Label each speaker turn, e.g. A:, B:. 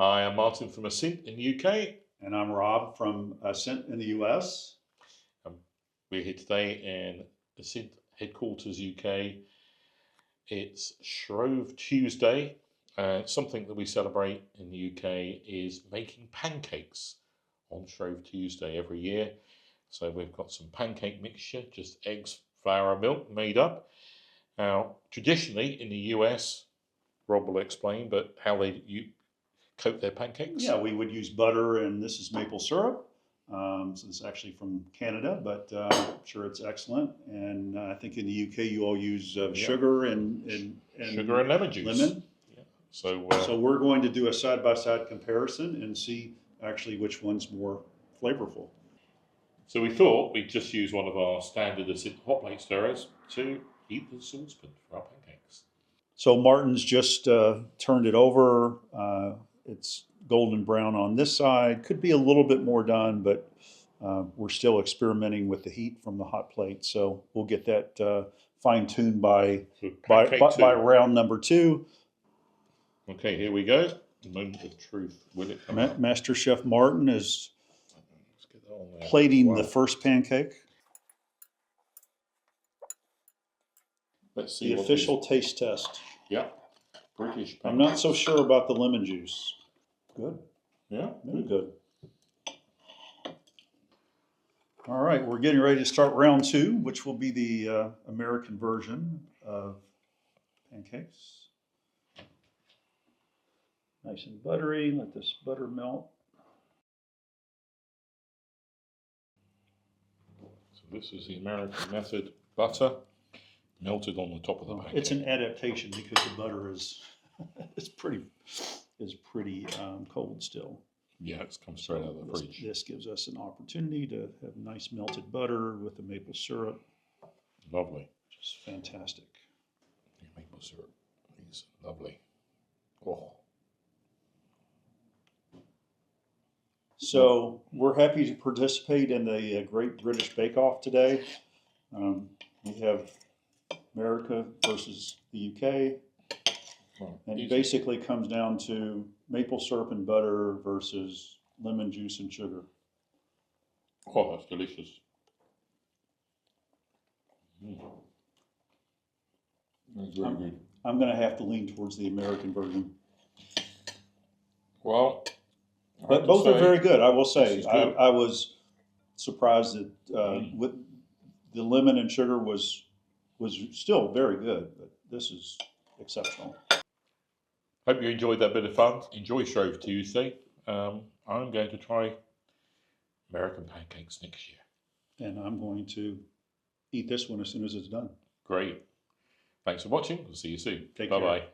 A: Hi, I'm Martin from Asynt in the UK.
B: And I'm Rob from Asynt in the US.
A: We're here today in Asynt headquarters, UK. It's Shrove Tuesday. Something that we celebrate in the UK is making pancakes on Shrove Tuesday every year. So we've got some pancake mixture, just eggs, flour, milk made up. Now, traditionally in the US, Rob will explain, but how they coat their pancakes?
B: Yeah, we would use butter, and this is maple syrup. So this is actually from Canada, but I'm sure it's excellent. And I think in the UK you all use sugar and
A: sugar and lemon juice.
B: Yeah. So we're going to do a side-by-side comparison and see actually which one's more flavorful.
A: So we thought we'd just use one of our standard hot plate stirrers to heat the saucepan for our pancakes.
B: So Martin's just turned it over. It's golden brown on this side. Could be a little bit more done, but we're still experimenting with the heat from the hot plate. So we'll get that fine-tuned by round number 2.
A: Okay, here we go. The moment of truth. Will it come out?
B: Master Chef Martin is plating the first pancake.
A: Let's see
B: the official taste test.
A: Yeah. British pancakes.
B: I'm not so sure about the lemon juice. Good.
A: Yeah.
B: Very good. All right, we're getting ready to start round 2, which will be the American version of pancakes. Nice and buttery. Let this butter melt.
A: So this is the American method. Butter melted on the top of the pancake.
B: It's an adaptation because the butter is pretty cold still.
A: Yeah, it's come straight out of the fridge.
B: This gives us an opportunity to have nice melted butter with the maple syrup.
A: Lovely.
B: Just fantastic.
A: The maple syrup is lovely. Oh.
B: So we're happy to participate in the Great British Bake Off today. We have America versus the UK. And it basically comes down to maple syrup and butter versus lemon juice and sugar.
A: Oh, that's delicious. That's very good.
B: I'm going to have to lean towards the American version.
A: Well,
B: but both are very good, I will say. I was surprised that with the lemon and sugar was still very good, but this is exceptional.
A: Hope you enjoyed that bit of fun. Enjoy Shrove Tuesday. I'm going to try American pancakes next year.
B: And I'm going to eat this one as soon as it's done.
A: Great. Thanks for watching. We'll see you soon.
B: Take care.
A: Bye-bye.